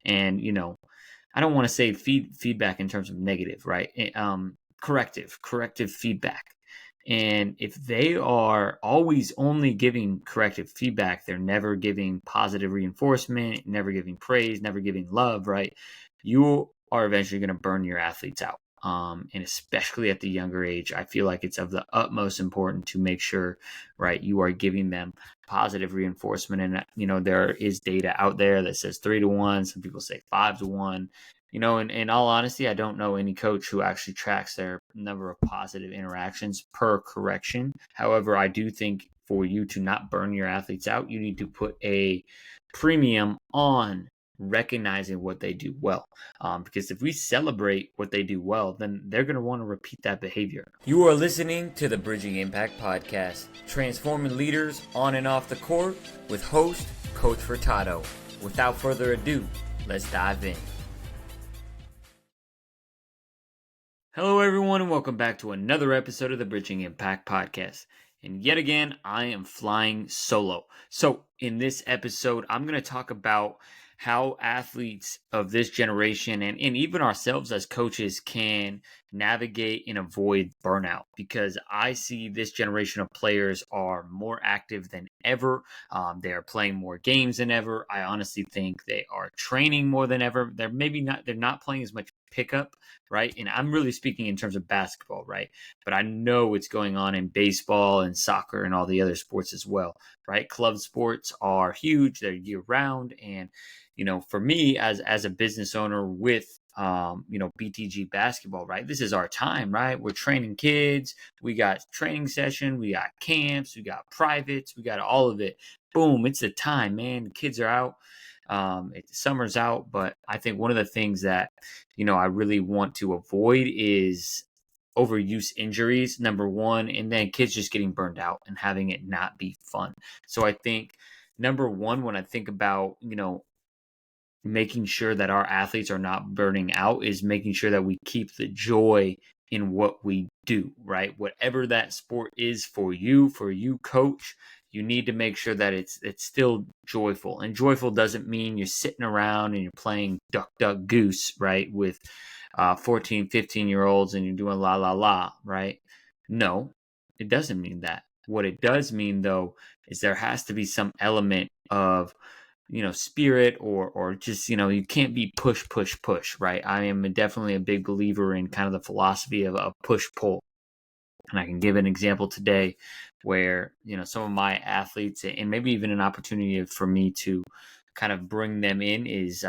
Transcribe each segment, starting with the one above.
And, I don't want to say feedback in terms of negative, right? Corrective feedback. And if they are always only giving corrective feedback, they're never giving positive reinforcement, never giving praise, never giving love, right? You are eventually going to burn your athletes out. And especially at the younger age, I feel like it's of the utmost importance to make sure, right, you are giving them positive reinforcement. And, there is data out there that says 3-1. Some people say 5-1. In all honesty, I don't know any coach who actually tracks their number of positive interactions per correction. However, I do think for you to not burn your athletes out, you need to put a premium on recognizing what they do well. Because if we celebrate what they do well, then they're going to want to repeat that behavior. You are listening to the Bridging Impact Podcast, transforming leaders on and off the court with host, Coach Furtado. Without further ado, let's dive in. Hello, everyone, and welcome back to another episode of the Bridging Impact Podcast. And yet again, I am flying solo. So in this episode, I'm going to talk about how athletes of this generation and even ourselves as coaches can navigate and avoid burnout, because I see this generation of players are more active than ever. They are playing more games than ever. I honestly think they are training more than ever. They're not playing as much pickup, right? And I'm really speaking in terms of basketball, right? But I know what's going on in baseball and soccer and all the other sports as well, right? Club sports are huge. They're year round. And, for me as a business owner with BTG basketball, right? This is our time, right? We're training kids. We got training session. We got camps. We got privates. We got all of it. Boom. It's the time, man. The kids are out. Summer's out, but I think one of the things that, I really want to avoid is overuse injuries, number one, and then kids just getting burned out and having it not be fun. So I think number one, when I think about, making sure that our athletes are not burning out, is making sure that we keep the joy in what we do, right? Whatever that sport is for you coach, you need to make sure that it's still joyful. And joyful doesn't mean you're sitting around and you're playing duck, duck, goose, right? With 14, 15-year-olds and you're doing la, la, la, right? No, it doesn't mean that. What it does mean, though, is there has to be some element of, spirit or just, you can't be push, right? I am definitely a big believer in kind of the philosophy of push pull. And I can give an example today where, some of my athletes, and maybe even an opportunity for me to kind of bring them in, is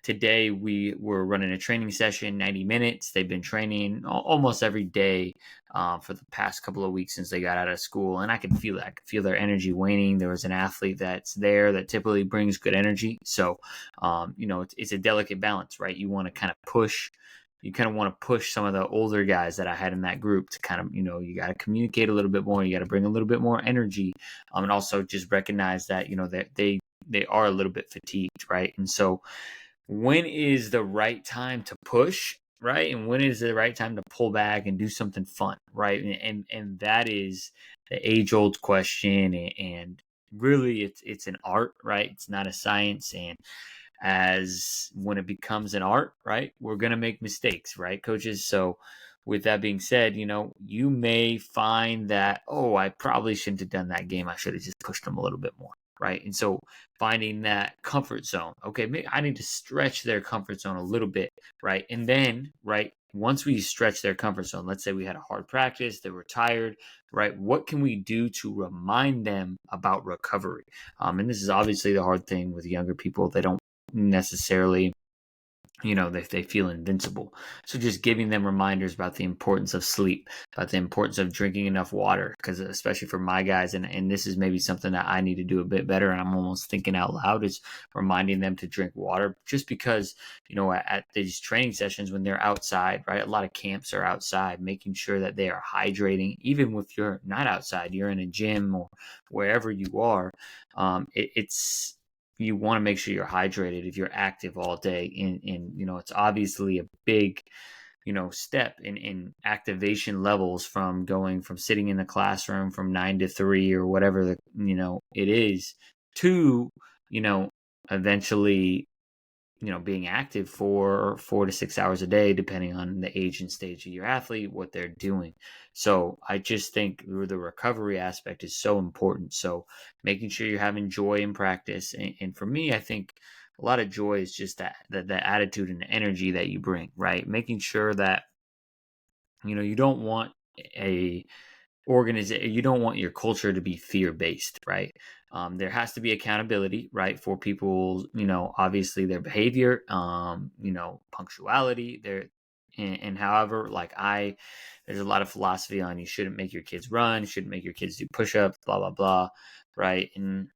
today we were running a training session, 90 minutes. They've been training almost every day for the past couple of weeks since they got out of school. And I could feel that. I could feel their energy waning. There was an athlete that's there that typically brings good energy. So, it's a delicate balance, right? You want to kind of push. You kind of want to push some of the older guys that I had in that group to kind of, you got to communicate a little bit more. You got to bring a little bit more energy, and also just recognize that, that they are a little bit fatigued, right? And so, when is the right time to push, right? And when is the right time to pull back and do something fun, right? And that is the age-old question. And really, it's an art, right? It's not a science. And as when it becomes an art, right, we're gonna make mistakes, right, coaches? So with that being said, you may find that, oh, I probably shouldn't have done that game. I should have just pushed them a little bit more. Right. And so finding that comfort zone, okay, maybe I need to stretch their comfort zone a little bit. Right. And then, right, once we stretch their comfort zone, let's say we had a hard practice, they were tired, right? What can we do to remind them about recovery? And this is obviously the hard thing with younger people. They don't necessarily, they feel invincible. So just giving them reminders about the importance of sleep, about the importance of drinking enough water, because especially for my guys, and this is maybe something that I need to do a bit better, and I'm almost thinking out loud, is reminding them to drink water, just because, at these training sessions when they're outside, right, a lot of camps are outside, making sure that they are hydrating, even if you're not outside, you're in a gym or wherever you are. You want to make sure you're hydrated if you're active all day. And it's obviously a big, step in activation levels, from going from sitting in the classroom from 9 to 3 or whatever it is, to, eventually being active for 4 to 6 hours a day, depending on the age and stage of your athlete, what they're doing. So I just think the recovery aspect is so important. So making sure you're having joy in practice. And for me, I think a lot of joy is just the attitude and the energy that you bring, right? Making sure that, you don't want a you don't want your culture to be fear-based, right? There has to be accountability, right, for people, obviously their behavior, punctuality, and however, like there's a lot of philosophy on you shouldn't make your kids run, shouldn't make your kids do push-ups, blah blah blah, right? And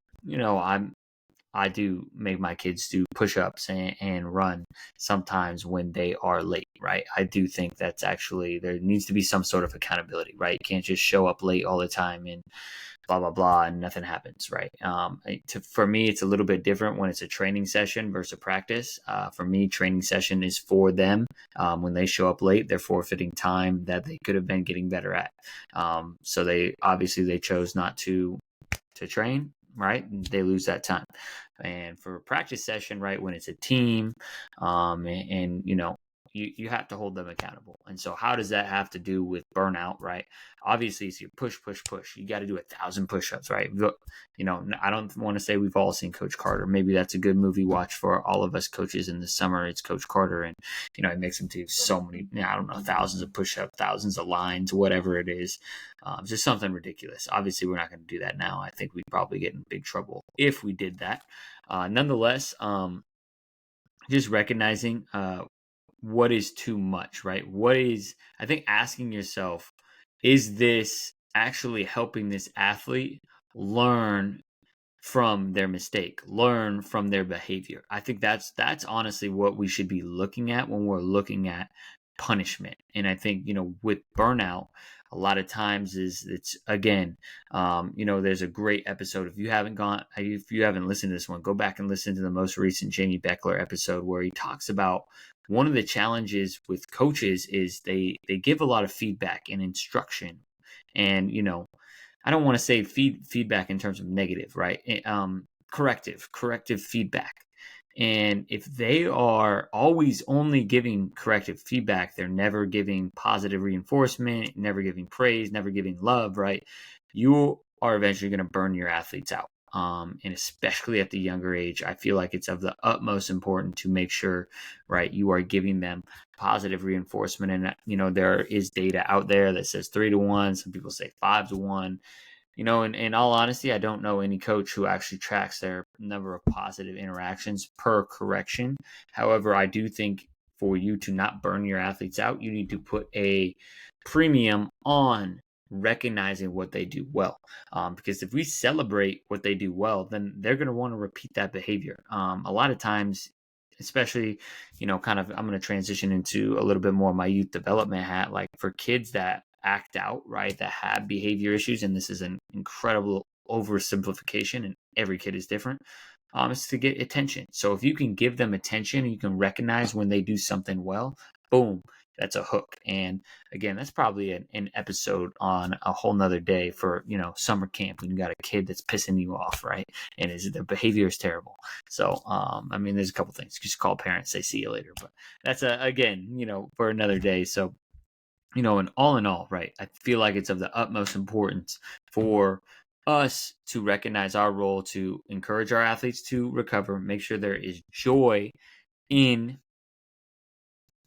I do make my kids do push-ups and run sometimes when they are late, right? I do think that's actually, there needs to be some sort of accountability, right? You can't just show up late all the time and blah, blah, blah, and nothing happens, right? For me, it's a little bit different when it's a training session versus a practice. For me, training session is for them. When they show up late, they're forfeiting time that they could have been getting better at. So they chose not to train, right? They lose that time. And for a practice session, right, when it's a team, and you have to hold them accountable. And so how does that have to do with burnout, right? Obviously, it's your push, push, push. You got to do 1,000 push-ups, right? I don't want to say we've all seen Coach Carter. Maybe that's a good movie watch for all of us coaches in the summer. It's Coach Carter, and it makes him do so many, I don't know, thousands of push-ups, thousands of lines, whatever it is. Just something ridiculous. Obviously, we're not going to do that now. I think we'd probably get in big trouble if we did that. Nonetheless, just recognizing what is too much, right? I think asking yourself, is this actually helping this athlete learn from their mistake, learn from their behavior? I think that's honestly what we should be looking at when we're looking at punishment. And I think, with burnout, a lot of times it's again, there's a great episode. If you haven't listened to this one, go back and listen to the most recent Jamie Beckler episode, where he talks about one of the challenges with coaches is they give a lot of feedback and instruction. And, I don't want to say feedback in terms of negative, right? Corrective feedback. And if they are always only giving corrective feedback, they're never giving positive reinforcement, never giving praise, never giving love, right? You are eventually going to burn your athletes out. And especially at the younger age, I feel like it's of the utmost importance to make sure, right, you are giving them positive reinforcement. And, there is data out there that says 3-to-1. Some people say 5-to-1. In all honesty, I don't know any coach who actually tracks their number of positive interactions per correction. However, I do think for you to not burn your athletes out, you need to put a premium on recognizing what they do well. Because if we celebrate what they do well, then they're going to want to repeat that behavior. A lot of times, especially, kind of, I'm going to transition into a little bit more of my youth development hat, like for kids that act out, right, that have behavior issues, and this is an incredible oversimplification, and every kid is different. It's to get attention. So if you can give them attention and you can recognize when they do something well, boom, that's a hook. And again, that's probably an episode on a whole nother day for, summer camp, when you got a kid that's pissing you off, right? And their behavior is terrible. So, there's a couple things. Just call parents, say, see you later. But that's, again, for another day. So, and all in all, right, I feel like it's of the utmost importance for us to recognize our role to encourage our athletes to recover, make sure there is joy in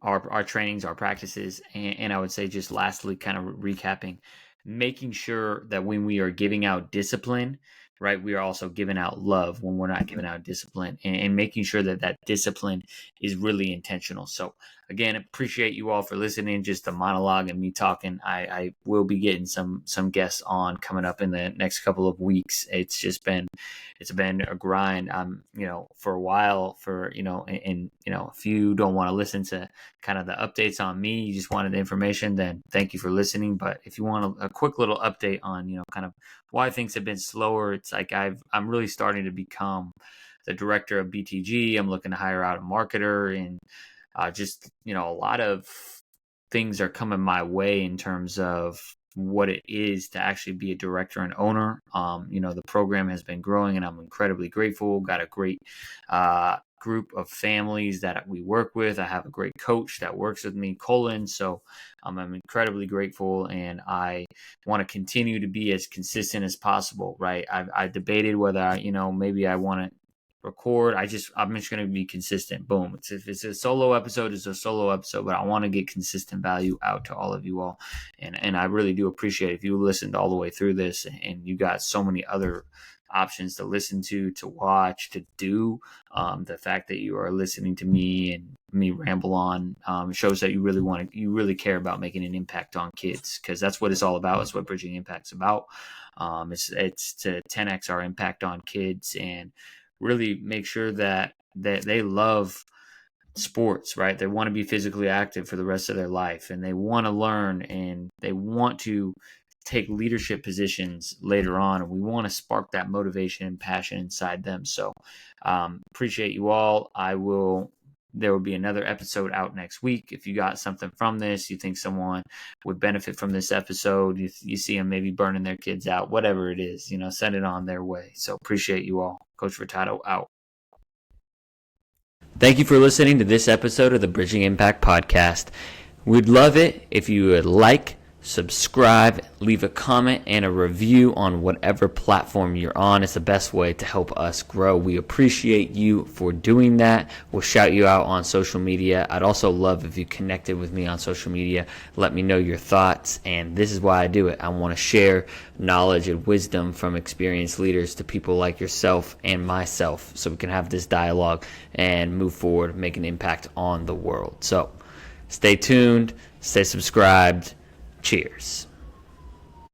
our trainings, our practices. And I would say, just lastly, kind of recapping, making sure that when we are giving out discipline, right, we are also giving out love when we're not giving out discipline, and making sure that discipline is really intentional. So again, appreciate you all for listening. Just a monologue and me talking. I will be getting some guests on coming up in the next couple of weeks. It's been a grind. For a while, and if you don't want to listen to kind of the updates on me, you just wanted the information, then thank you for listening. But if you want a quick little update on, kind of why things have been slower, it's like I'm really starting to become the director of BTG. I'm looking to hire out a marketer, and just, a lot of things are coming my way in terms of what it is to actually be a director and owner. The program has been growing, and I'm incredibly grateful. Got a great group of families that we work with. I have a great coach that works with me, Colin. So I'm incredibly grateful, and I want to continue to be as consistent as possible, right? I debated whether maybe I want to record. I'm just going to be consistent. Boom. If it's a solo episode, it's a solo episode, but I want to get consistent value out to all of you all. And I really do appreciate if you listened all the way through this, and you got so many other options to listen to watch, to do. The fact that you are listening to me and me ramble on shows that you really care about making an impact on kids, because that's what it's all about. It's what Bridging Impact's about. It's to 10x our impact on kids and really make sure that they love sports, right? They want to be physically active for the rest of their life, and they want to learn, and they want to take leadership positions later on, and we want to spark that motivation and passion inside them. So appreciate you all. There will be another episode out next week. If you got something from this, you think someone would benefit from this episode, you see them maybe burning their kids out, whatever it is, send it on their way. So appreciate you all. Coach Furtado out. Thank you for listening to this episode of the Bridging Impact Podcast. We'd love it if you would like, subscribe, leave a comment and a review on whatever platform you're on. It's the best way to help us grow. We appreciate you for doing that. We'll shout you out on social media. I'd also love if you connected with me on social media. Let me know your thoughts, and this is why I do it. I want to share knowledge and wisdom from experienced leaders to people like yourself and myself, so we can have this dialogue and move forward, make an impact on the world. So stay tuned, stay subscribed. Cheers.